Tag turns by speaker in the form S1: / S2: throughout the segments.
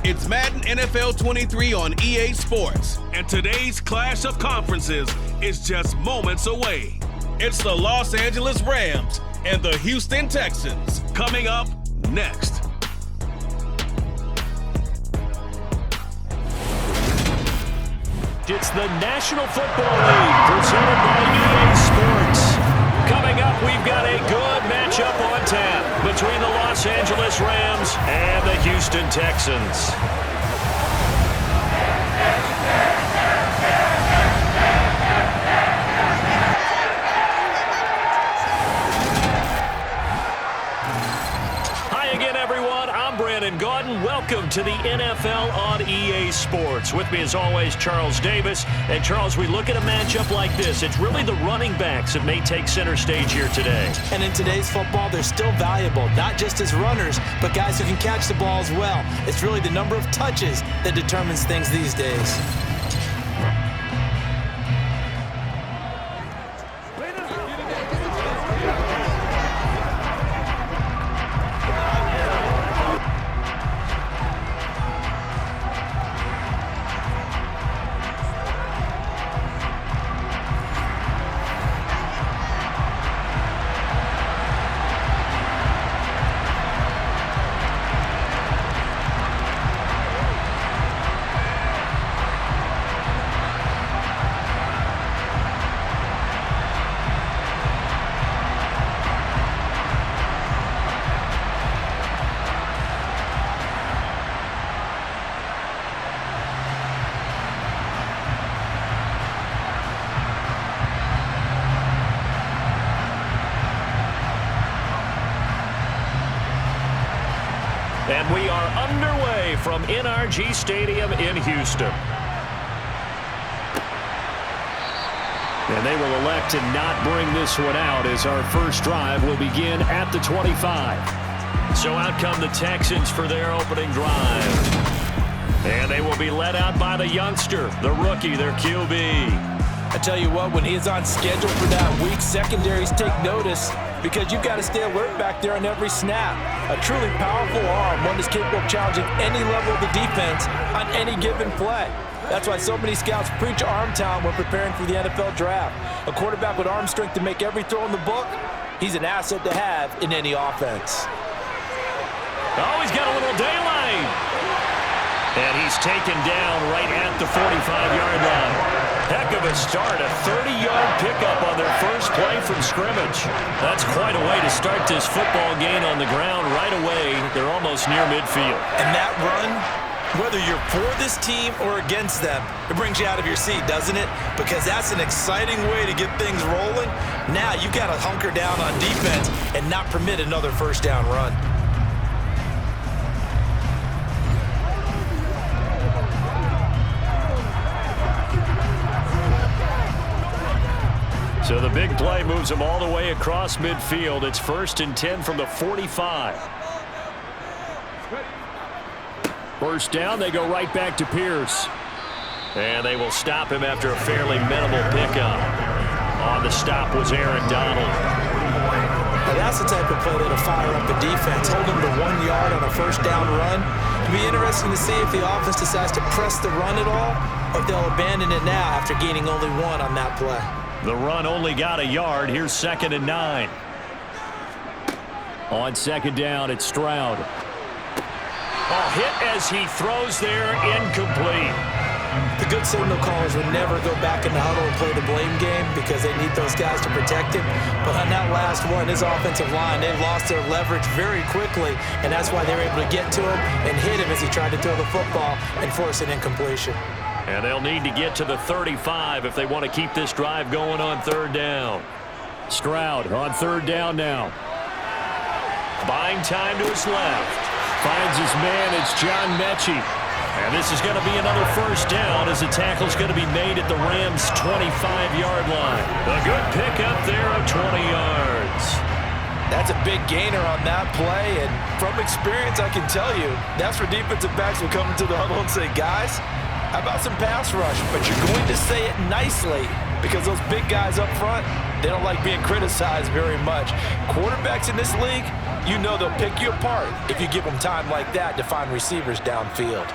S1: It's Madden NFL 23 on EA Sports. And today's clash of conferences is just moments away. It's the Los Angeles Rams and the Houston Texans. Coming up next.
S2: It's the National Football League presented by EA Sports. Coming up, we've got a good matchup on tap between the Los Angeles Rams and the Houston Texans. Welcome to the NFL on EA Sports. With me as always, Charles Davis. And Charles, we look at a matchup like this. It's really the running backs that may take center stage here today.
S3: And in today's football, they're still valuable, not just as runners, but guys who can catch the ball as well. It's really the number of touches that determines things these days.
S2: And we are underway from NRG Stadium in Houston. And they will elect to not bring this one out as our first drive will begin at the 25. So out come the Texans for their opening drive. And they will be led out by the youngster, the rookie, their QB.
S3: I tell you what, when he's on schedule for that week, secondaries take notice because you've got to stay alert back there on every snap. A truly powerful arm, one that's capable of challenging any level of the defense on any given play. That's why so many scouts preach arm talent when preparing for the NFL draft. A quarterback with arm strength to make every throw in the book, he's an asset to have in any offense.
S2: Oh, he's got a little daylight. And he's taken down right at the 45-yard line. Heck of a start, a 30-yard pickup on their first play from scrimmage. That's quite a way to start this football game on the ground right away. They're almost near midfield.
S3: And that run, whether you're for this team or against them, it brings you out of your seat, doesn't it? Because that's an exciting way to get things rolling. Now you've got to hunker down on defense and not permit another first down run.
S2: So the big play moves them all the way across midfield. It's 1st and 10 from the 45. First down, they go right back to Pierce. And they will stop him after a fairly minimal pickup. On the stop was Aaron Donald.
S3: Now that's the type of play that'll fire up the defense. Hold them to 1 yard on a first down run. It'll be interesting to see if the offense decides to press the run at all, or if they'll abandon it now after gaining only 1 on that play.
S2: The run only got a yard. Here's 2nd and 9. On 2nd down, it's Stroud. Oh, hit as he throws there, incomplete.
S3: The good signal callers would never go back in the huddle and play the blame game because they need those guys to protect him. But on that last one, his offensive line, they lost their leverage very quickly, and that's why they were able to get to him and hit him as he tried to throw the football and force an incompletion.
S2: And they'll need to get to the 35 if they want to keep this drive going on 3rd down. Stroud on 3rd down now. Buying time to his left. Finds his man. It's John Mechie. And this is going to be another first down as the tackle's going to be made at the Rams' 25-yard line. A good pickup there of 20 yards.
S3: That's a big gainer on that play, and from experience, I can tell you, that's where defensive backs will come into the huddle and say, guys, how about some pass rush? But you're going to say it nicely because those big guys up front, they don't like being criticized very much. Quarterbacks in this league, you know they'll pick you apart if you give them time like that to find receivers downfield.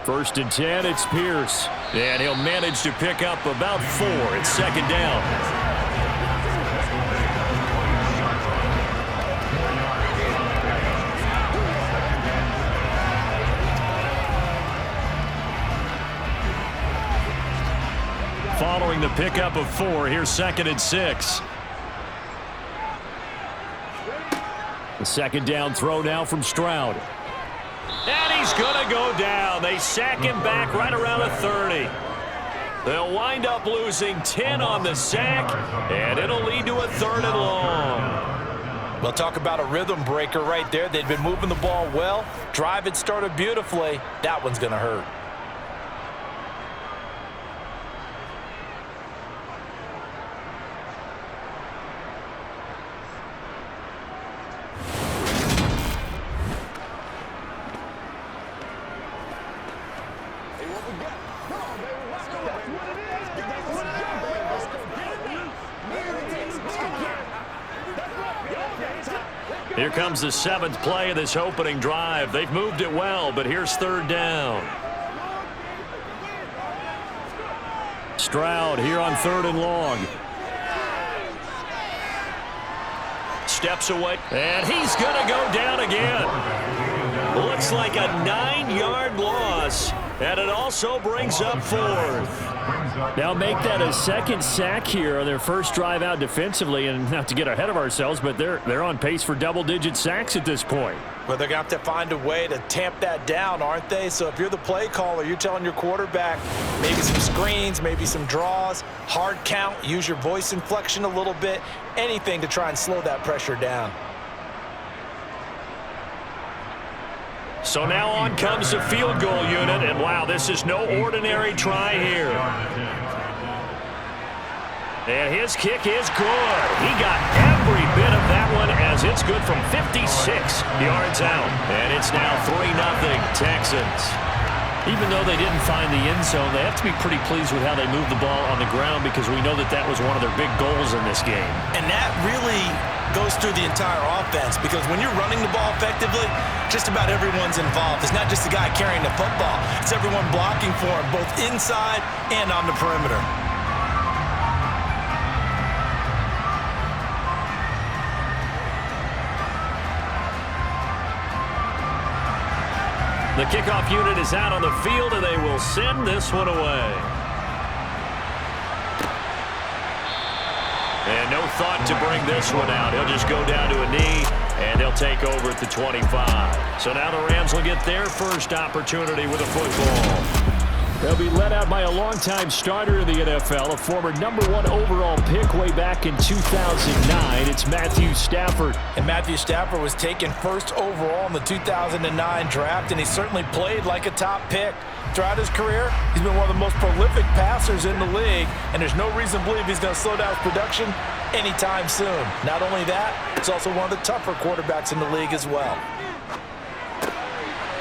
S2: 1st and 10, it's Pierce. And he'll manage to pick up about 4. It's 2nd down. Following the pickup of 4, here's 2nd and 6. The 2nd down throw now from Stroud. And he's going to go down. They sack him back right around the 30. They'll wind up losing 10 on the sack, and it'll lead to a 3rd and long.
S3: Well, talk about a rhythm breaker right there. They've been moving the ball well. Drive had started beautifully. That one's going to hurt.
S2: Here comes the 7th play of this opening drive. They've moved it well, but here's 3rd down. Stroud here on 3rd and long. Steps away, and he's going to go down again. Looks like a 9-yard loss, and it also brings up 4th. Now make that a 2nd sack here on their first drive out defensively, and not to get ahead of ourselves, but they're on pace for double-digit sacks at this point.
S3: Well, they're going to have to find a way to tamp that down, aren't they? So if you're the play caller, you're telling your quarterback maybe some screens, maybe some draws, hard count, use your voice inflection a little bit, anything to try and slow that pressure down.
S2: So now on comes the field goal unit, and wow, this is no ordinary try here. And his kick is good. He got every bit of that one as it's good from 56 yards out. And it's now 3-0 Texans. Even though they didn't find the end zone, they have to be pretty pleased with how they moved the ball on the ground, because we know that that was one of their big goals in this game. And that really goes through the entire offense, because when you're running the ball effectively, just about everyone's involved. It's not just the guy carrying the football. It's everyone blocking for him, both inside and on the perimeter. The kickoff unit is out on the field, and they will send this one away. And no thought to bring this one out. He'll just go down to a knee, and they'll take over at the 25. So now the Rams will get their first opportunity with a football. They'll be led out by a longtime starter in the NFL, a former #1 overall pick way back in 2009. It's Matthew Stafford.
S3: And Matthew Stafford was taken first overall in the 2009 draft, and he certainly played like a top pick. Throughout his career, he's been one of the most prolific passers in the league, and there's no reason to believe he's going to slow down his production anytime soon. Not only that, he's also one of the tougher quarterbacks in the league as well.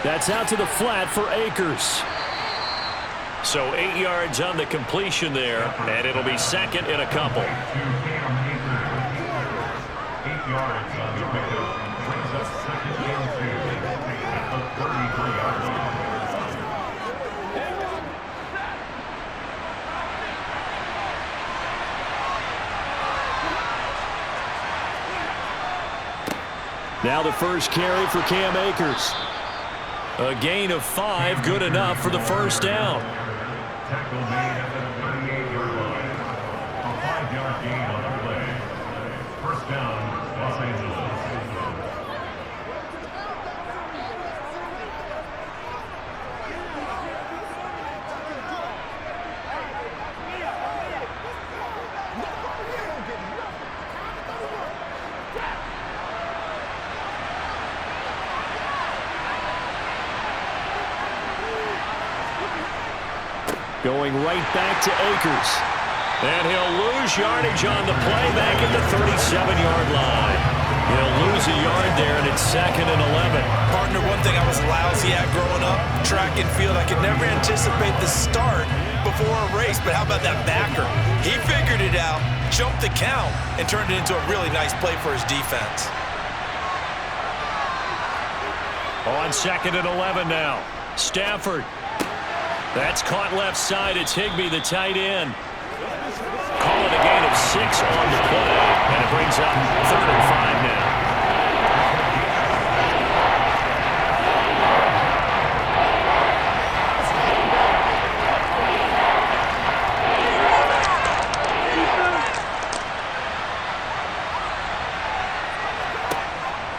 S2: That's out to the flat for Akers. So 8 yards on the completion there, and it'll be second and a couple.
S4: 8 yards on the pickup brings us second and 2 at the 33-yard line.
S2: Now the first carry for Cam Akers. A gain of 5, good enough for the first down.
S4: Tackle made at the 38-yard line. A 5-yard gain on the play. First down, Los Angeles.
S2: Going right back to Akers. And he'll lose yardage on the play back at the 37-yard line. He'll lose a yard there, and it's 2nd and 11.
S3: Partner, one thing I was lousy at growing up, track and field, I could never anticipate the start before a race, but how about that backer? He figured it out, jumped the count, and turned it into a really nice play for his defense.
S2: On 2nd and 11 now. Stafford. That's caught left side. It's Higbee, the tight end. Call it a gain of 6 on the play, and it brings up 3rd and 5 now.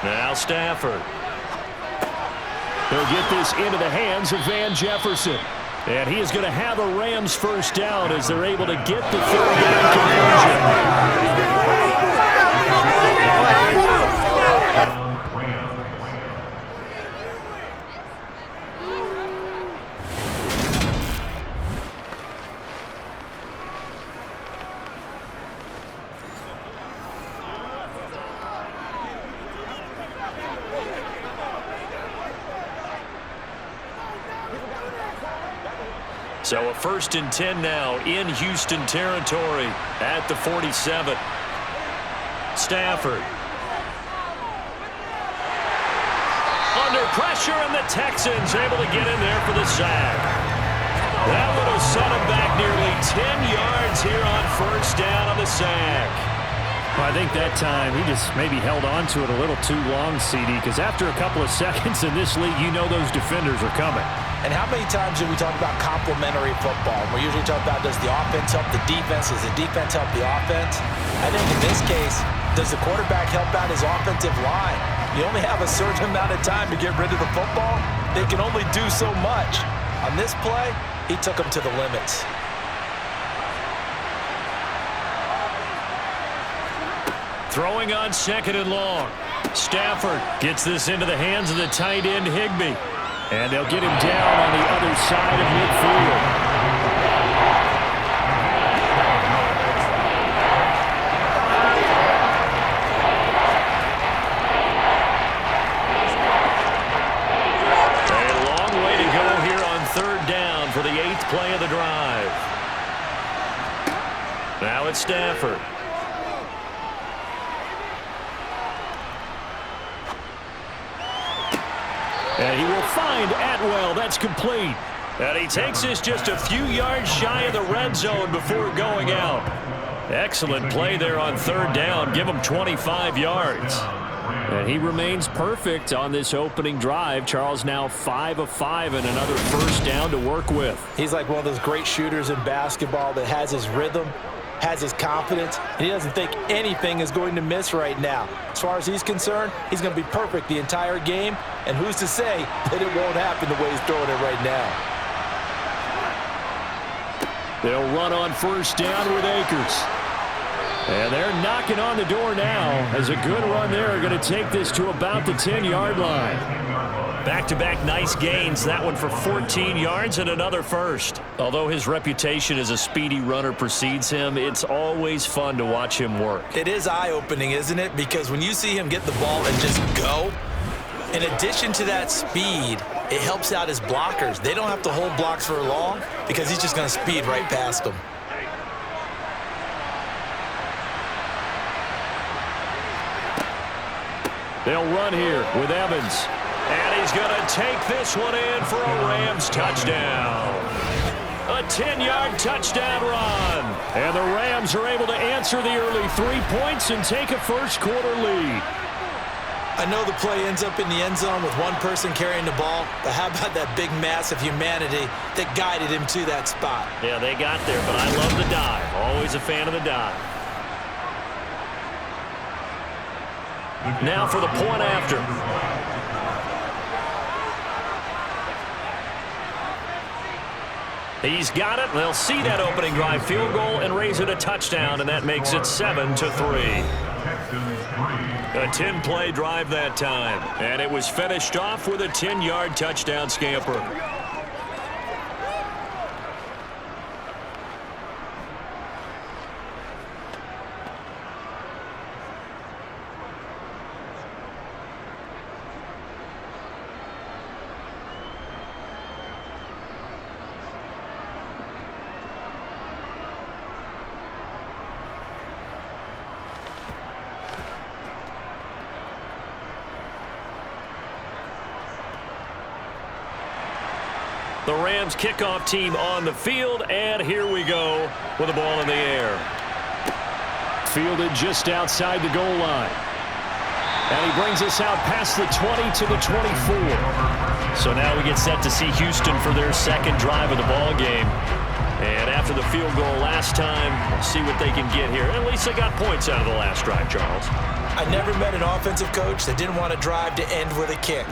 S2: Now Stafford. He'll get this into the hands of Van Jefferson. And he is going to have a Rams first down as they're able to get the 3rd down conversion. So a 1st and 10 now in Houston territory at the 47. Stafford. Under pressure, and the Texans able to get in there for the sack. That would have set him back nearly 10 yards here on 1st down on the sack.
S5: Well, I think that time he just maybe held on to it a little too long, CD, because after a couple of seconds in this league, you know those defenders are coming.
S3: And how many times do we talk about complementary football? We usually talk about, does the offense help the defense? Does the defense help the offense? I think in this case, does the quarterback help out his offensive line? You only have a certain amount of time to get rid of the football. They can only do so much. On this play, he took them to the limits.
S2: Throwing on 2nd and long. Stafford gets this into the hands of the tight end Higbee. And they'll get him down on the other side of midfield. A long way to go here on 3rd down for the 8th play of the drive. Now it's Stafford. And he will find Atwell. That's complete. And he takes this just a few yards shy of the red zone before going out. Excellent play there on 3rd down. Give him 25 yards. And he remains perfect on this opening drive. Charles now 5 of 5 and another 1st down to work with.
S3: He's like one of those great shooters in basketball that has his rhythm, has his confidence, and he doesn't think anything is going to miss right now. As far as he's concerned, he's going to be perfect the entire game, and who's to say that it won't happen the way he's throwing it right now.
S2: They'll run on 1st down with Akers. And they're knocking on the door now as a good run there are going to take this to about the 10-yard line. Back-to-back nice gains, that one for 14 yards and another 1st. Although his reputation as a speedy runner precedes him, it's always fun to watch him work.
S3: It is eye-opening, isn't it? Because when you see him get the ball and just go, in addition to that speed, it helps out his blockers. They don't have to hold blocks for long because he's just going to speed right past them.
S2: They'll run here with Evans. And he's going to take this one in for a Rams touchdown. A 10-yard touchdown run. And the Rams are able to answer the early 3 points and take a 1st quarter lead.
S3: I know the play ends up in the end zone with one person carrying the ball, but how about that big mass of humanity that guided him to that spot?
S2: Yeah, they got there, but I love the dive. Always a fan of the dive. Now for the point after. He's got it. They'll see that opening drive field goal and raise it a touchdown, and that makes it 7-3. A 10-play drive that time, and it was finished off with a 10-yard touchdown scamper. The Rams kickoff team on the field, and here we go with the ball in the air.
S5: Fielded just outside the goal line. And he brings us out past the 20 to the 24.
S2: So now we get set to see Houston for their second drive of the ball game. And after the field goal last time, we'll see what they can get here. At least they got points out of the last drive, Charles.
S3: I never met an offensive coach that didn't want to drive to end with a kick.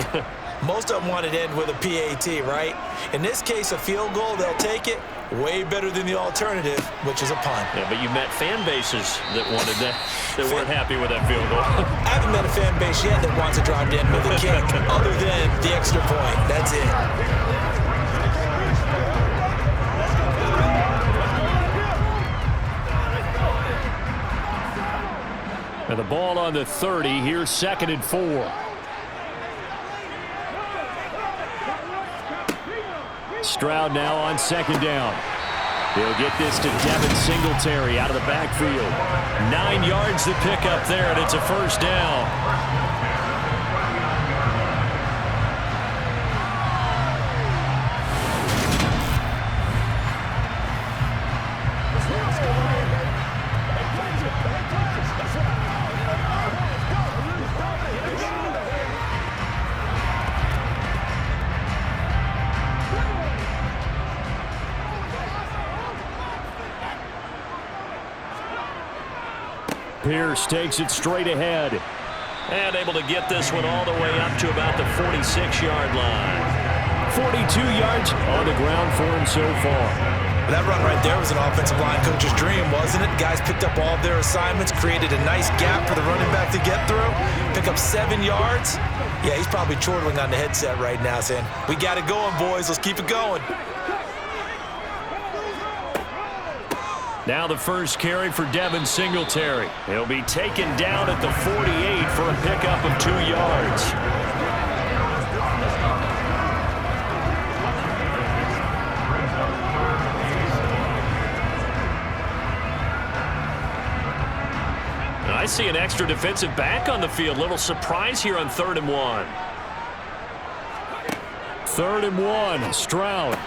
S3: Most of them wanted to end with a PAT, right? In this case, a field goal, they'll take it. Way better than the alternative, which is a punt.
S2: Yeah, but you met fan bases that wanted that, that weren't happy with that field goal.
S3: I haven't met a fan base yet that wants to drive to end with a kick, other than the extra point. That's it.
S5: And the ball on the 30. Here's 2nd and 4. Stroud now on 2nd down. He'll get this to Devin Singletary out of the backfield. 9 yards to pick up there, and it's a first down. Pierce takes it straight ahead.
S2: And able to get this one all the way up to about the 46-yard line.
S5: 42 yards on the ground for him so far.
S3: That run right there was an offensive line coach's dream, wasn't it? Guys picked up all of their assignments, created a nice gap for the running back to get through, pick up 7 yards. Yeah, he's probably chortling on the headset right now saying, we got it going, boys. Let's keep it going.
S5: Now the first carry for Devin Singletary. He'll be taken down at the 48 for a pickup of 2 yards.
S2: I see an extra defensive back on the field. Little surprise here on 3rd and 1.
S5: 3rd and 1. Stroud.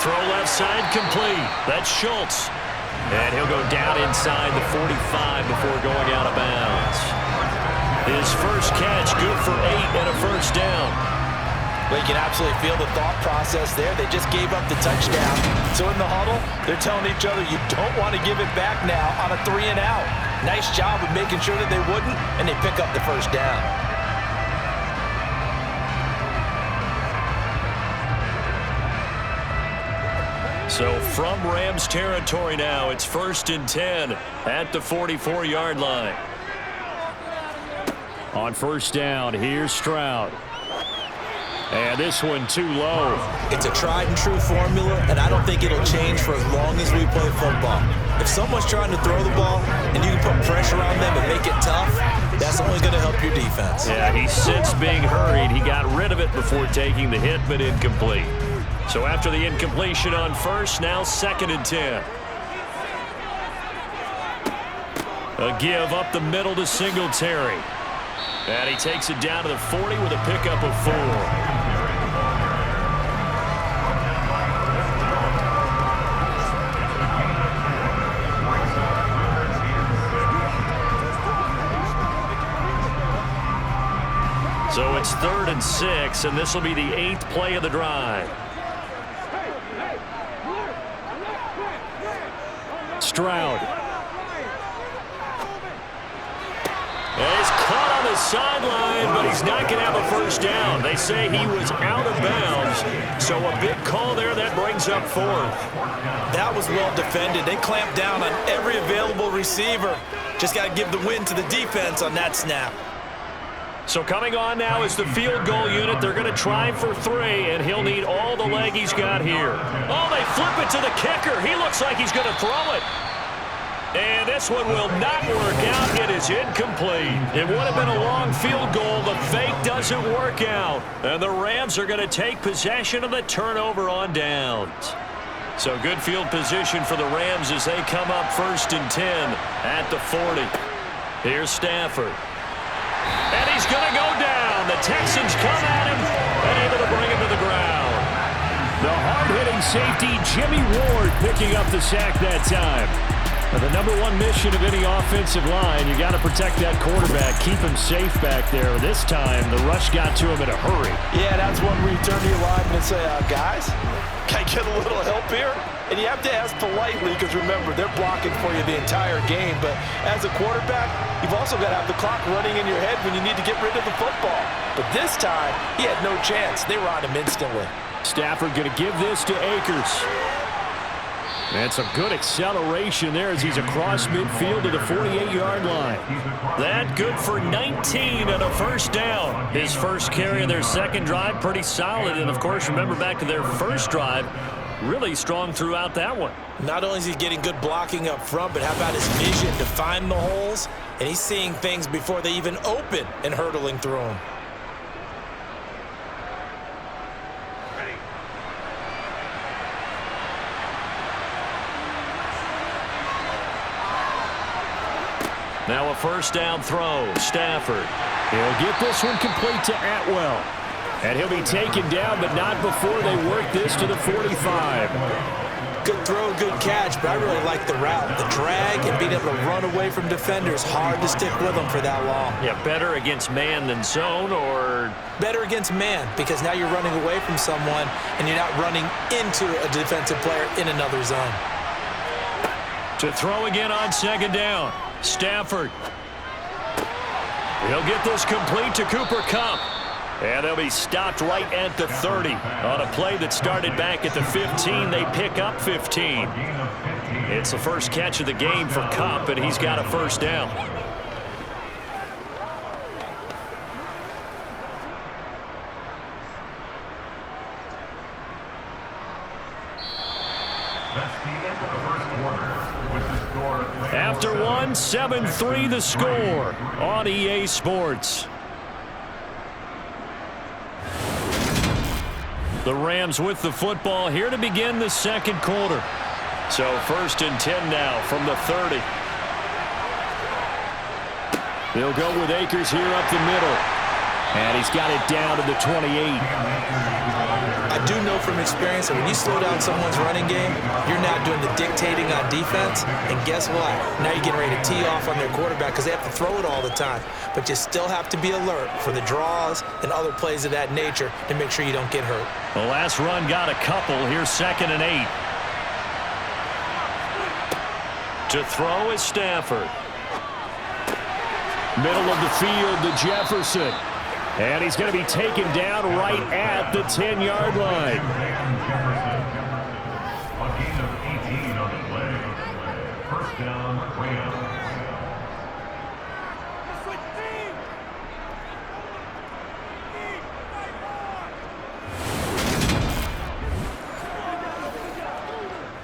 S2: Throw left side complete. That's Schultz. And he'll go down inside the 45 before going out of bounds. His first catch, good for 8 and a first down.
S3: Well, you can absolutely feel the thought process there. They just gave up the touchdown. So in the huddle, they're telling each other, you don't want to give it back now on a 3 and out. Nice job of making sure that they wouldn't, and they pick up the first down.
S2: So from Rams territory now, it's 1st and 10 at the 44-yard line.
S5: On 1st down, here's Stroud. And this one too low.
S3: It's a tried and true formula, and I don't think it'll change for as long as we play football. If someone's trying to throw the ball and you can put pressure on them and make it tough, that's only going to help your defense.
S2: Yeah, he sensed being hurried. He got rid of it before taking the hit, but incomplete. So after the incompletion on 1st, now 2nd and 10. A give up the middle to Singletary. And he takes it down to the 40 with a pickup of 4. So it's 3rd and 6, and this will be the 8th play of the drive.
S5: Stroud.
S2: And he's caught on the sideline, but he's not going to have a first down. They say he was out of bounds, so a big call there that brings up 4th.
S3: That was well defended. They clamped down on every available receiver. Just got to give the win to the defense on that snap.
S2: So coming on now is the field goal unit. They're going to try for 3, and he'll need all the leg he's got here. Oh, they flip it to the kicker. He looks like he's going to throw it. And this one will not work out. It is incomplete. It would have been a long field goal. The fake doesn't work out. And the Rams are going to take possession of the turnover on downs. So good field position for the Rams as they come up 1st and 10 at the 40. Here's Stafford. And he's going to go down. The Texans come at him and able to bring him to the ground.
S5: The Hard-hitting safety Jimmy Ward picking up the sack that time. Now, the number one mission of any offensive line, you got to protect that quarterback, keep him safe back there. This time, the rush got to him in a hurry.
S3: Yeah, that's one where you turn to your lineman and say, guys, can I get a little help here? And you have to ask politely because, remember, they're blocking for you the entire game. But as a quarterback, you've also got to have the clock running in your head when you need to get rid of the football. But this time, he had no chance. They were on him instantly.
S5: Stafford going to give this to Akers. And some good acceleration there as he's across midfield to the 48-yard line.
S2: That good for 19 and a first down. His first carry of their second drive, pretty solid. And, of course, remember back to their first drive, really strong throughout that one.
S3: Not only is he getting good blocking up front, but how about his vision to find the holes? And he's seeing things before they even open and hurtling through them.
S2: Now a first down throw. Stafford.
S5: He'll get this one complete to Atwell. And he'll be taken down, but not before they work this to the 45.
S3: Good throw, good catch, but I really like the route. The drag and being able to run away from defenders, hard to stick with them for that long.
S2: Yeah, better against man than zone, or?
S3: Better against man, because now you're running away from someone and you're not running into a defensive player in another zone.
S2: To throw again on second down. Stafford. He'll get this complete to Cooper Kupp.
S5: And they'll be stopped right at the 30. On a play that started back at the 15, they pick up 15. It's the first catch of the game for Kupp, and he's got a first down. After one, 7-3 the score on EA Sports. The Rams with the football here to begin the second quarter. So 1st and 10 now from the 30. They'll go with Akers here up the middle. And he's got it down to the 28.
S3: I do know from experience that when you slow down someone's running game, you're not doing the dictating on defense. And guess what? Now you're getting ready to tee off on their quarterback because they have to throw it all the time. But you still have to be alert for the draws and other plays of that nature to make sure you don't get hurt.
S5: The last run got a couple. Here's 2nd and 8.
S2: To throw is Stafford.
S5: Middle of the field to Jefferson. And he's going to be taken down right at the 10-yard line.
S4: A gain of 18 on the play. First down, Rams.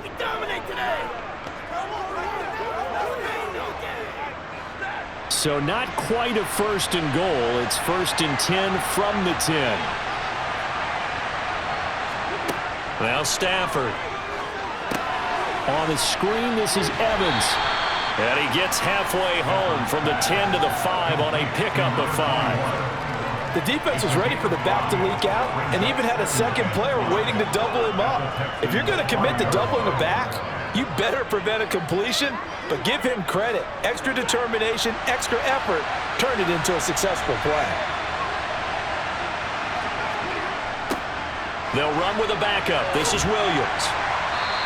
S6: We dominate today.
S5: So not quite a 1st and goal. It's 1st and 10 from the 10.
S2: Now Stafford.
S5: On the screen, this is Evans.
S2: And he gets halfway home from the 10 to the 5 on a pickup of 5.
S3: The defense was ready for the back to leak out and even had a second player waiting to double him up. If you're going to commit to doubling a back, you better prevent a completion, but give him credit. Extra determination, extra effort, turned it into a successful play.
S2: They'll run with a backup. This is Williams.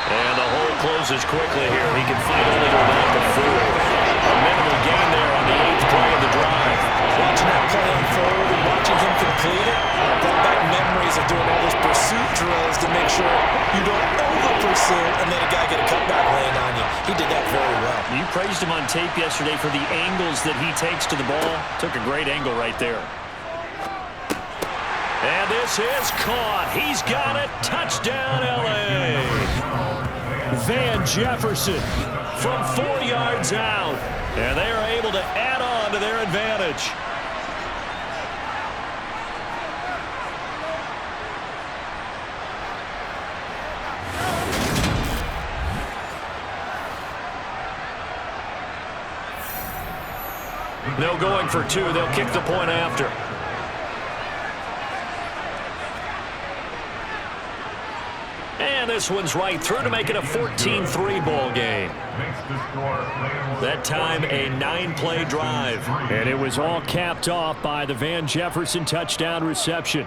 S2: And the hole closes quickly here. He can finally go back to 4. A minimal gain there on the 8th play of the drive.
S3: Watching that play unfold and watching him complete it, brought back memories of doing all those pursuit drills to make sure you don't over-pursue and let a guy get a cutback laying on you. He did that very well.
S2: You praised him on tape yesterday for the angles that he takes to the ball. Took a great angle right there. And this is caught. He's got it. Touchdown, L.A.
S5: Van Jefferson
S2: from 4 yards out. And they are able to add on to their advantage. No going for 2. They'll kick the point after. this one's right through to make it a 14-3 ball game. That time, a 9-play drive.
S5: And it was all capped off by the Van Jefferson touchdown reception.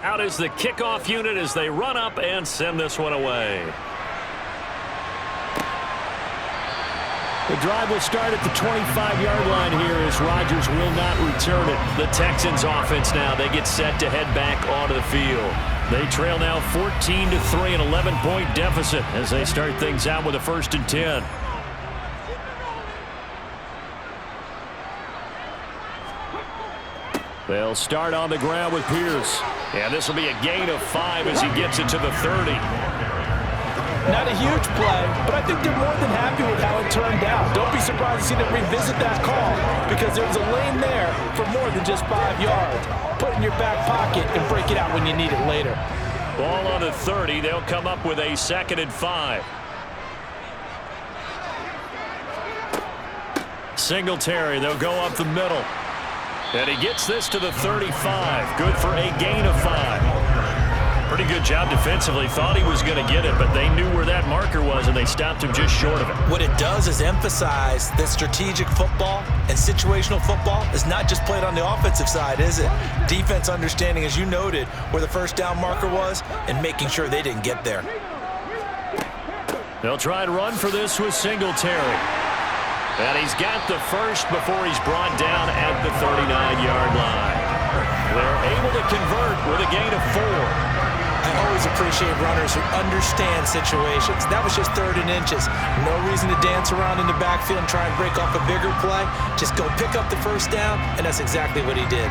S2: Out is the kickoff unit as they run up and send this one away.
S5: The drive will start at the 25-yard line here as Rodgers will not return it.
S2: The Texans offense now, they get set to head back onto the field. They trail now 14-3, an 11-point deficit as they start things out with a 1st and 10.
S5: They'll start on the ground with Pierce.
S2: And this will be a gain of 5 as he gets it to the 30.
S3: Not a huge play, but I think they're more than happy with how it turned out. Don't be surprised to see them revisit that call because there's a lane there for more than just 5 yards. Put it in your back pocket and break it out when you need it later.
S2: Ball on the 30. They'll come up with a 2nd and 5. Singletary, they'll go up the middle. And he gets this to the 35. Good for a gain of 5. Pretty good job defensively. Thought he was going to get it, but they knew where that marker was, and they stopped him just short of it.
S3: What it does is emphasize that strategic football and situational football is not just played on the offensive side, is it? Defense understanding, as you noted, where the 1st down marker was and making sure they didn't get there.
S2: They'll try and run for this with Singletary. And he's got the 1st before he's brought down at the 39-yard line. They're able to convert with a gain of 4.
S3: I always appreciate runners who understand situations. That was just 3rd and inches. No reason to dance around in the backfield and try and break off a bigger play. Just go pick up the 1st down, and that's exactly what he did.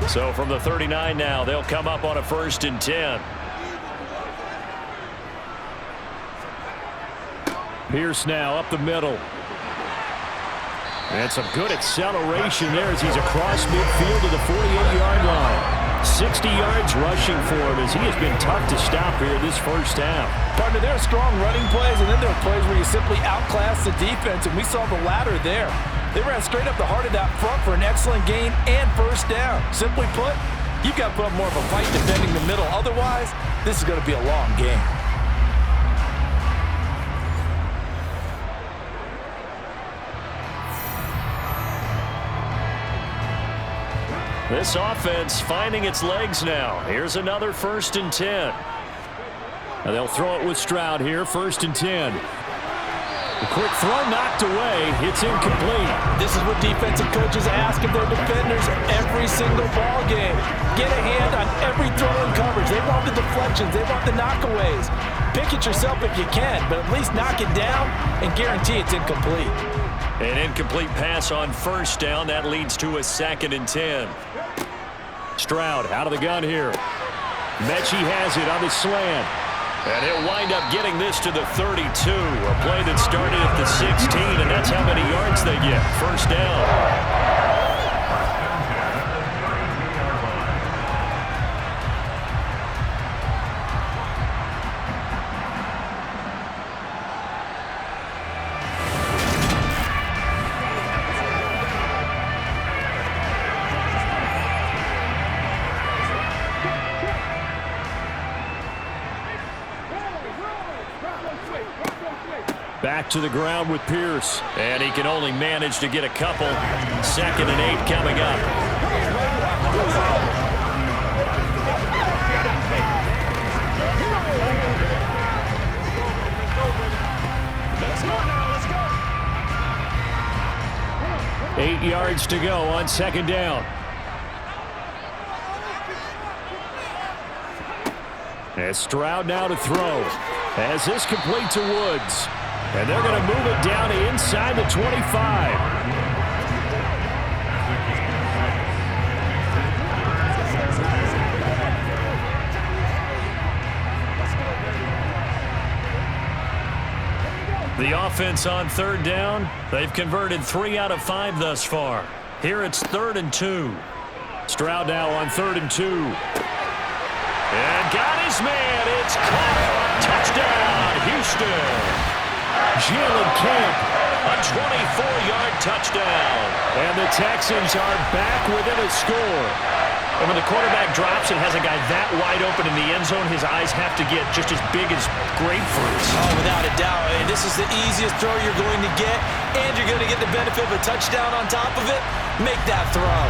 S2: So from the 39 now, they'll come up on a 1st and 10.
S5: Pierce now up the middle. And some good acceleration there as he's across midfield to the 48-yard line. 60 yards rushing for him as he has been tough to stop here this 1st half.
S3: Partner, there are strong running plays, and then there are plays where you simply outclass the defense, and we saw the latter there. They ran straight up the heart of that front for an excellent gain and 1st down. Simply put, you've got to put up more of a fight defending the middle. Otherwise, this is going to be a long game.
S2: This offense finding its legs now. Here's another 1st and 10.
S5: And they'll throw it with Stroud here, 1st and 10. The quick throw knocked away. It's incomplete.
S3: This is what defensive coaches ask of their defenders every single ball game. Get a hand on every throw and coverage. They want the deflections. They want the knockaways. Pick it yourself if you can, but at least knock it down and guarantee it's incomplete.
S2: An incomplete pass on 1st down. That leads to a 2nd and 10.
S5: Stroud out of the gun here. Mechie has it on the slant.
S2: And he'll wind up getting this to the 32. A play that started at the 16, and that's how many yards they get. 1st down.
S5: Back to the ground with Pierce.
S2: And he can only manage to get a couple. 2nd and 8 coming up.
S5: Let's go. 8 yards to go on 2nd down. As Stroud now to throw. As this complete to Woods. And they're going to move it down to inside the 25. The offense on third down, they've converted 3 out of 5 thus far. Here it's 3rd and 2. Stroud now on 3rd and 2. And got his man. It's caught. Touchdown, Houston. Jalen Camp, a 24-yard touchdown. And the Texans are back within a score.
S2: And when the quarterback drops and has a guy that wide open in the end zone, his eyes have to get just as big as grapefruits.
S3: Oh, without a doubt. And this is the easiest throw you're going to get, and you're going to get the benefit of a touchdown on top of it. Make that throw.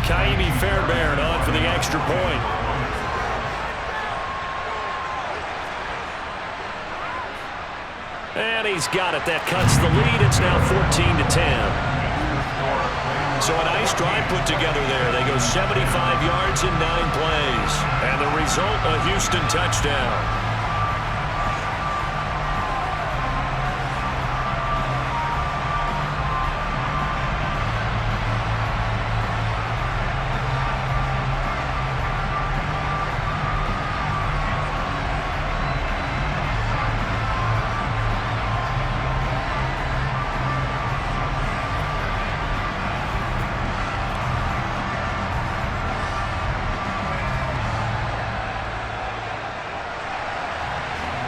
S2: Kaimi Fairbairn on for the extra point.
S5: And he's got it. That cuts the lead. It's now 14-10.
S2: So a nice drive put together there. They go 75 yards in 9 plays. And the result, a Houston touchdown.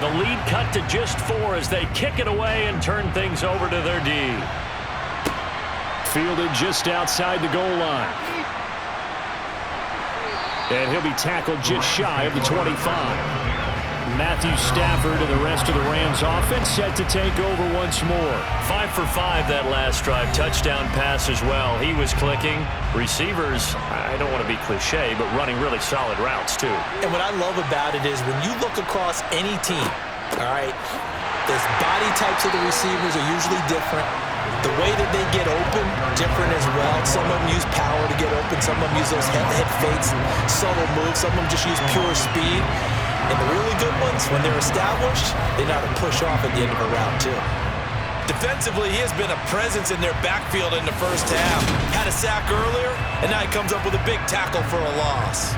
S5: The lead cut to just 4 as they kick it away and turn things over to their D. Fielded just outside the goal line. And he'll be tackled just shy of the 25. Matthew Stafford and the rest of the Rams offense set to take over once more.
S2: 5 for 5 that last drive. Touchdown pass as well. He was clicking. Receivers, I don't want to be cliche, but running really solid routes too.
S3: And what I love about it is when you look across any team, all right, the body types of the receivers are usually different. The way that they get open, different as well. Some of them use power to get open. Some of them use those head fakes and subtle moves. Some of them just use pure speed. And the really good ones, when they're established, they know how to push off at the end of a route, too. Defensively, he has been a presence in their backfield in the first half. Had a sack earlier, and now he comes up with a big tackle for a loss.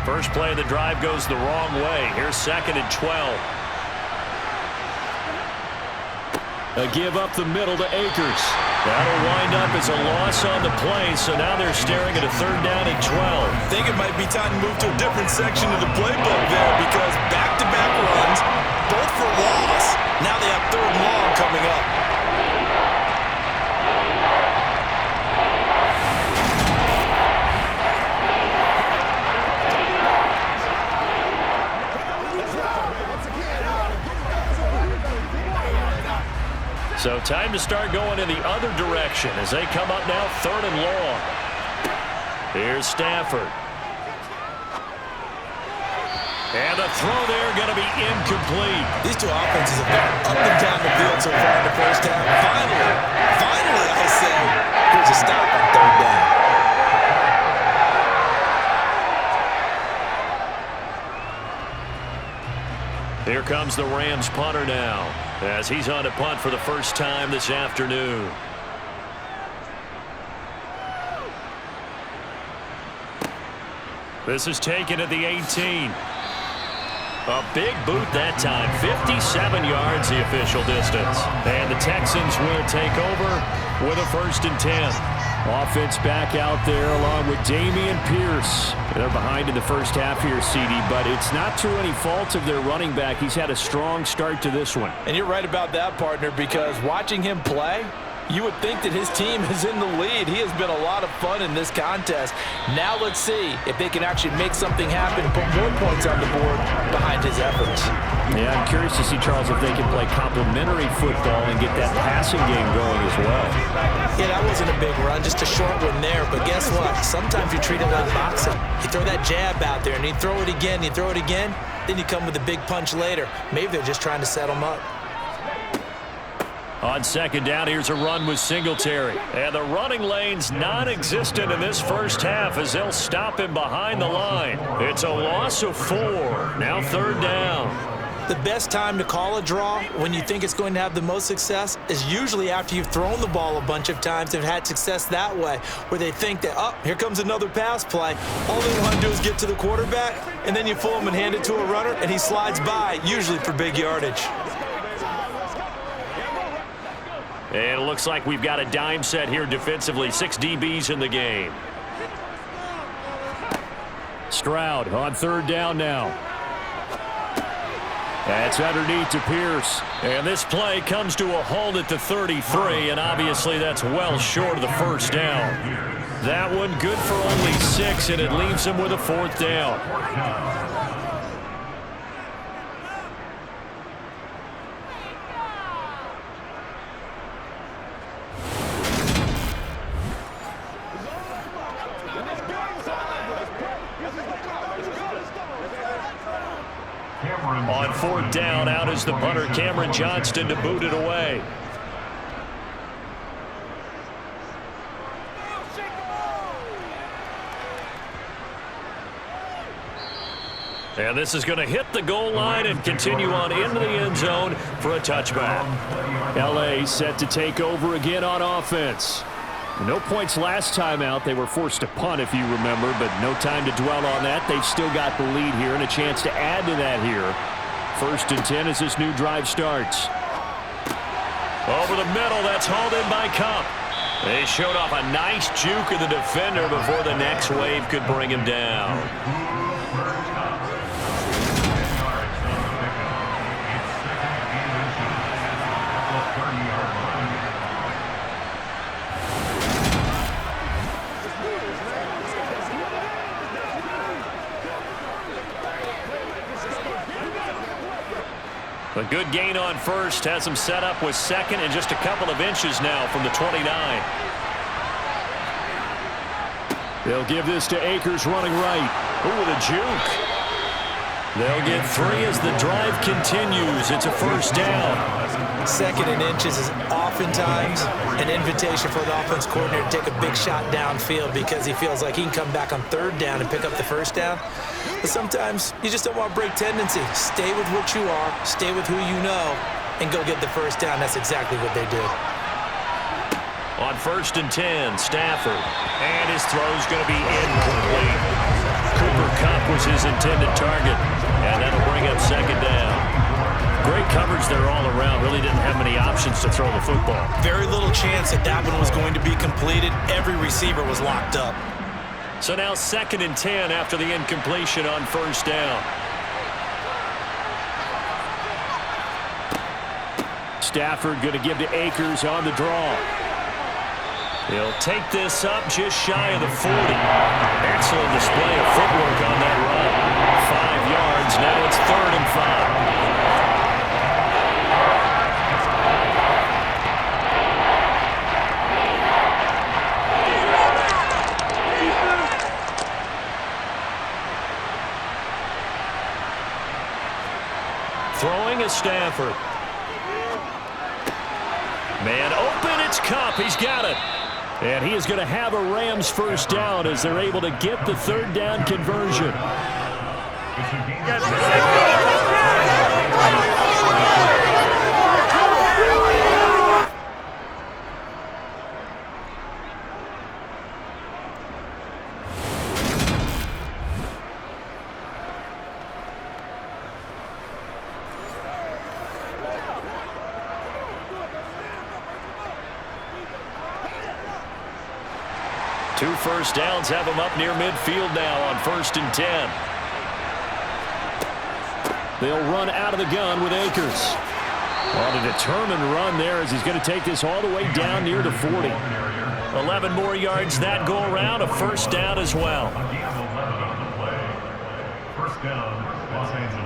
S2: First play of the drive goes the wrong way. Here's 2nd and 12.
S5: A give up the middle to Akers.
S2: That'll wind up as a loss on the play, so now they're staring at a 3rd down and 12.
S3: I think it might be time to move to a different section of the playbook there because back-to-back runs, both for loss. Now they have 3rd and long coming up.
S2: So time to start going in the other direction as they come up now 3rd and long. Here's Stafford. And the throw there going to be incomplete.
S3: These two offenses have gone up and down the field so far in the first half. Finally, I say, here's a stop on 3rd down.
S2: Here comes the Rams punter now as he's on to punt for the first time this afternoon. This is taken at the 18. A big boot that time. 57 yards the official distance. And the Texans will take over with a 1st and 10.
S5: Offense back out there along with Dameon Pierce. They're behind in the first half here, CD, but it's not through any fault of their running back. He's had a strong start to this one.
S3: And you're right about that, partner, because watching him play, you would think that his team is in the lead. He has been a lot of fun in this contest. Now let's see if they can actually make something happen, put more points on the board behind his efforts.
S5: Yeah, I'm curious to see, Charles, if they can play complementary football and get that passing game going as well.
S3: Yeah, that wasn't a big run, just a short one there. But guess what? Sometimes you treat it like boxing. You throw that jab out there, and you throw it again, then you come with a big punch later. Maybe they're just trying to set him up.
S5: On second down, here's a run with Singletary. And the running lane's non-existent in this first half as they'll stop him behind the line. It's a loss of 4. Now third down.
S3: The best time to call a draw when you think it's going to have the most success is usually after you've thrown the ball a bunch of times and had success that way, where they think that, oh, here comes another pass play. All they want to do is get to the quarterback, and then you fool him and hand it to a runner, and he slides by, usually for big yardage.
S5: And it looks like we've got a dime set here defensively. 6 DBs in the game. Stroud on third down now. That's underneath to Pierce. And this play comes to a halt at the 33, and obviously that's well short of the first down. That one good for only 6, and it leaves him with a 4th down. On 4th down, out is the punter, Cameron Johnston, to boot it away. And this is going to hit the goal line and continue on into the end zone for a touchback. L.A. set to take over again on offense. No points last time out. They were forced to punt, if you remember, but no time to dwell on that. They've still got the lead here and a chance to add to that here. 1st and 10 as this new drive starts. Over the middle, that's hauled in by Cup. They showed off a nice juke of the defender before the next wave could bring him down. A good gain on first has him set up with second and just a couple of inches now from the 29. They'll give this to Akers running right. Ooh, the juke. They'll get 3 as the drive continues. It's a first down.
S3: 2nd and inches is oftentimes an invitation for the offense coordinator to take a big shot downfield because he feels like he can come back on 3rd down and pick up the first down. But sometimes you just don't want to break tendency. Stay with what you are, stay with who you know, and go get the first down. That's exactly what they did.
S5: On 1st and 10, Stafford. And his throw's going to be incomplete. Cooper Kupp was his intended target, and that'll bring up 2nd down. Great coverage there all around. Really didn't have many options to throw the football.
S3: Very little chance that that one was going to be completed. Every receiver was locked up.
S5: So now 2nd and 10 after the incompletion on 1st down. Stafford going to give to Akers on the draw. He'll take this up just shy of the 40. Excellent display of footwork on that run. 5 yards. Now it's 3rd and 5. Throwing is Stafford. Man open, it's Kupp. He's got it. And he is going to have a Rams first down as they're able to get the 3rd down conversion. Two first downs have him up near midfield now on 1st and 10. They'll run out of the gun with Akers. On a determined run there as he's going to take this all the way down near the 40. 11 more yards that go around, a first down as well.
S4: First down, Los Angeles.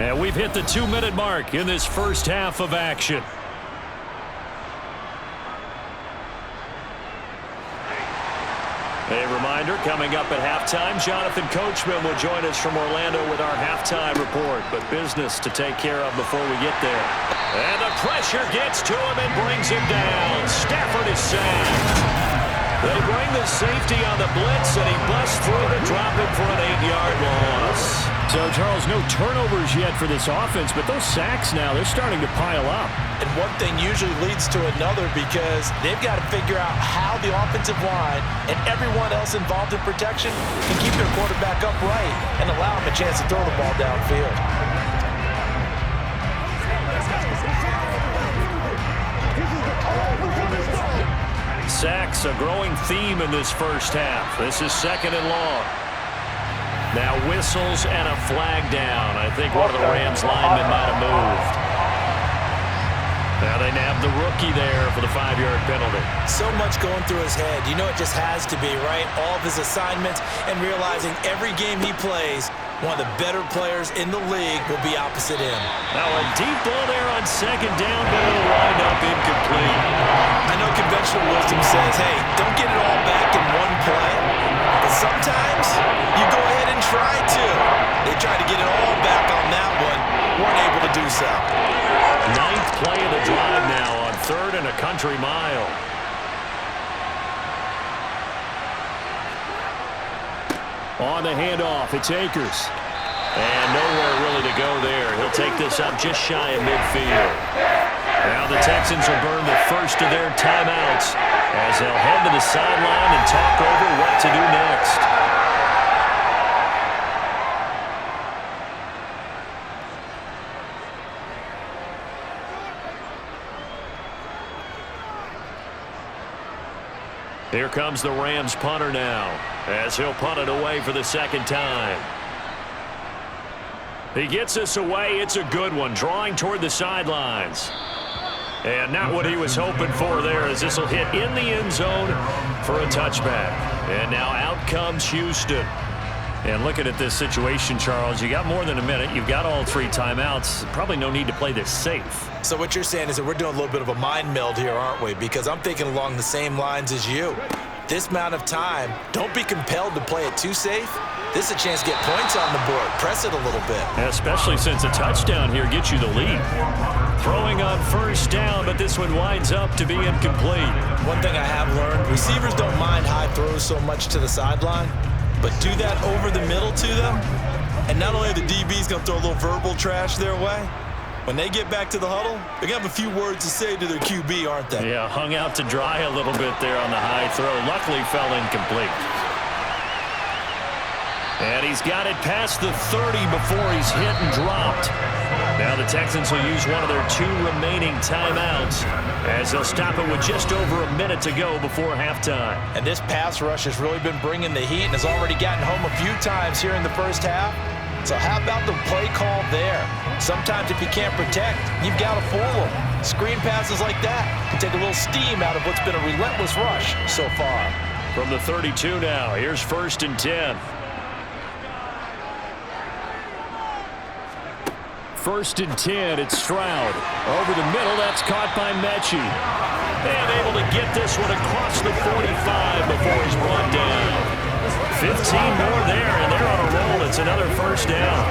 S5: And we've hit the 2-minute mark in this first half of action. A reminder, coming up at halftime, Jonathan Coachman will join us from Orlando with our halftime report. But business to take care of before we get there. And the pressure gets to him and brings him down. Stafford is sacked. They bring the safety on the blitz, and he busts through to drop him for an 8-yard loss. So, Charles, no turnovers yet for this offense, but those sacks now, they're starting to pile up.
S3: And one thing usually leads to another because they've got to figure out how the offensive line and everyone else involved in protection can keep their quarterback upright and allow him a chance to throw the ball downfield.
S5: Sacks, a growing theme in this first half. This is 2nd and long. Now whistles and a flag down. I think one of the Rams linemen might have moved. Now they nab the rookie there for the 5-yard penalty.
S3: So much going through his head. You know it just has to be, right? All of his assignments and realizing every game he plays, one of the better players in the league will be opposite him.
S5: Now a deep ball there on 2nd down, but it'll wind up incomplete.
S3: I know conventional wisdom says, hey, don't get it all back in one play. But sometimes you go ahead and try to. They tried to get it all back on that one. Weren't able to do so.
S5: 9th play of the drive now on 3rd and a country mile. On the handoff, it's Akers. And nowhere really to go there. He'll take this up just shy of midfield. Now the Texans will burn the first of their timeouts as they'll head to the sideline and talk over what to do next. Here comes the Rams punter now as he'll punt it away for the 2nd time. He gets us away. It's a good one, drawing toward the sidelines. And not what he was hoping for there as this will hit in the end zone for a touchback. And now out comes Houston. And looking at this situation, Charles, you got more than a minute. You've got all 3 timeouts. Probably no need to play this safe.
S3: So what you're saying is that we're doing a little bit of a mind meld here, aren't we? Because I'm thinking along the same lines as you. This amount of time, don't be compelled to play it too safe. This is a chance to get points on the board. Press it a little bit.
S5: Especially since a touchdown here gets you the lead. Throwing on 1st down, but this one winds up to be incomplete.
S3: One thing I have learned, receivers don't mind high throws so much to the sideline, but do that over the middle to them, and not only are the DBs going to throw a little verbal trash their way, when they get back to the huddle, they're going to have a few words to say to their QB, aren't they?
S5: Yeah, hung out to dry a little bit there on the high throw. Luckily fell incomplete. And he's got it past the 30 before he's hit and dropped. Now the Texans will use one of their 2 remaining timeouts as they'll stop it with just over a minute to go before halftime.
S3: And this pass rush has really been bringing the heat and has already gotten home a few times here in the first half. So how about the play call there? Sometimes if you can't protect, you've got to fool them. Screen passes like that can take a little steam out of what's been a relentless rush so far.
S5: From the 32 now, here's 1st and 10. 1st and 10, it's Stroud. Over the middle, that's caught by Mechie. And able to get this one across the 45 before he's brought down. 15 more there, and they're on a roll. It's another 1st down.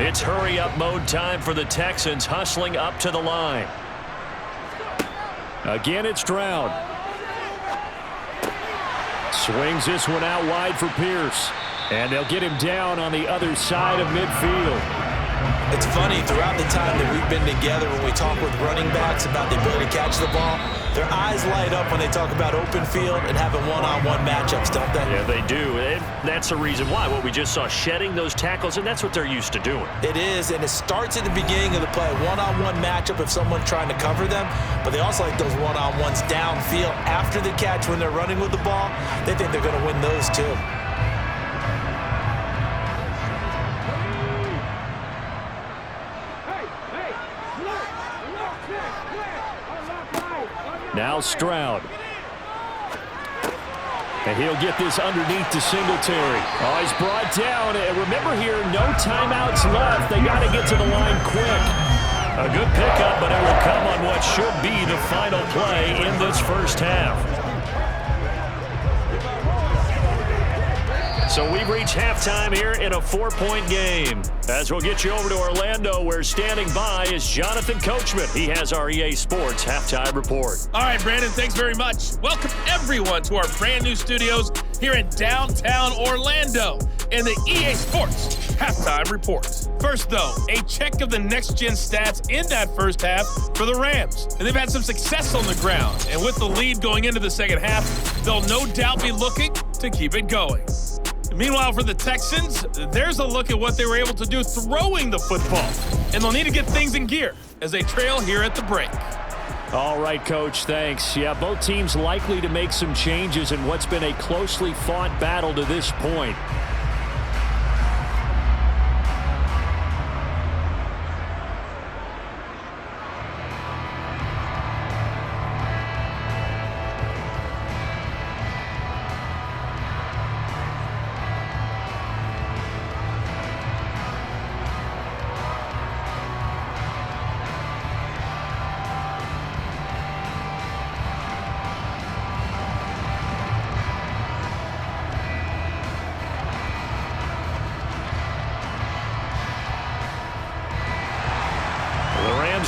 S5: It's hurry-up mode time for the Texans, hustling up to the line. Again, it's Stroud. Swings this one out wide for Pierce. And they'll get him down on the other side of midfield.
S3: It's funny, throughout the time that we've been together, when we talk with running backs about the ability to catch the ball, their eyes light up when they talk about open field and having one-on-one matchups, don't they?
S5: Yeah, they do. And that's the reason why. What we just saw, shedding those tackles, and that's what they're used to doing.
S3: It is, and it starts at the beginning of the play, one-on-one matchup if someone's trying to cover them, but they also like those one-on-ones downfield after the catch when they're running with the ball. They think they're going to win those too. Now Stroud.
S5: And he'll get this underneath to Singletary. Oh, he's brought down. And remember here, no timeouts left. They got to get to the line quick. A good pickup, but it will come on what should be the final play in this first half. So we've reached halftime here in a 4-point game. As we'll get you over to Orlando, where standing by is Jonathan Coachman. He has our EA Sports Halftime Report.
S7: All right, Brandon, thanks very much. Welcome, everyone, to our brand new studios here in downtown Orlando in the EA Sports Halftime Report. First, though, a check of the next-gen stats in that first half for the Rams. And they've had some success on the ground. And with the lead going into the second half, they'll no doubt be looking to keep it going. Meanwhile, for the Texans, there's a look at what they were able to do throwing the football. And they'll need to get things in gear as they trail here at the break.
S5: All right, Coach, thanks. Yeah, both teams likely to make some changes in what's been a closely fought battle to this point.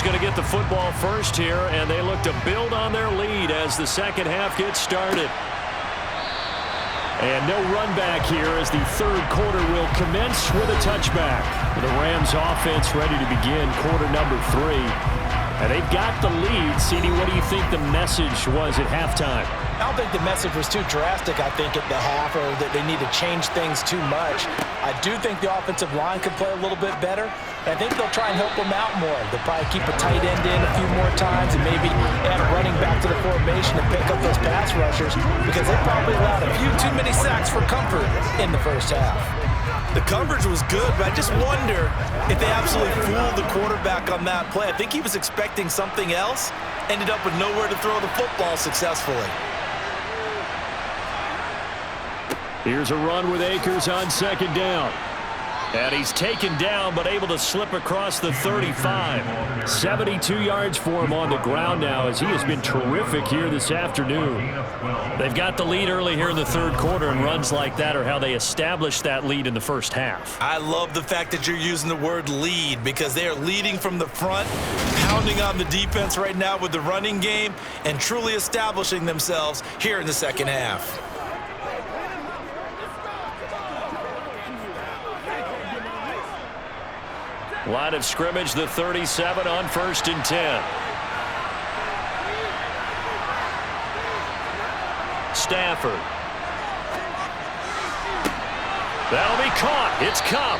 S5: Going to get the football first here, and they look to build on their lead as the second half gets started. And no run back here as the third quarter will commence with a touchback. The Rams offense ready to begin quarter number 3. And they've got the lead. CD, what do you think the message was at halftime?
S3: I don't think the message was too drastic, I think, at the half, or that they need to change things too much. I do think the offensive line could play a little bit better. I think they'll try and help them out more. They'll probably keep a tight end in a few more times and maybe add a running back to the formation and pick up those pass rushers, because they probably allowed a few too many sacks for comfort in the first half.
S8: The coverage was good, but I just wonder if they absolutely fooled the quarterback on that play. I think he was expecting something else, ended up with nowhere to throw the football successfully.
S5: Here's a run with Akers on second down. And he's taken down, but able to slip across the 35. 72 yards for him on the ground now, as he has been terrific here this afternoon. They've got the lead early here in the third quarter, and runs like that are how they established that lead in the first half.
S8: I love the fact that you're using the word lead, because they are leading from the front, pounding on the defense right now with the running game, and truly establishing themselves here in the second half.
S5: Line of scrimmage, the 37 on 1st and 10. Stafford. That'll be caught. It's Cup.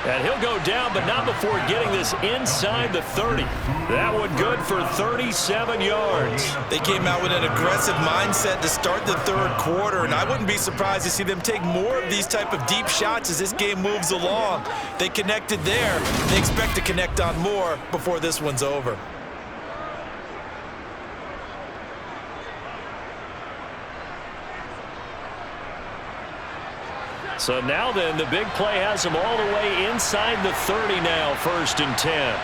S5: And he'll go down, but not before getting this inside the 30. That one good for 37 yards.
S8: They came out with an aggressive mindset to start the third quarter, and I wouldn't be surprised to see them take more of these type of deep shots as this game moves along. They connected there. They expect to connect on more before this one's over.
S5: So now then, the big play has them all the way inside the 30 now, 1st and 10.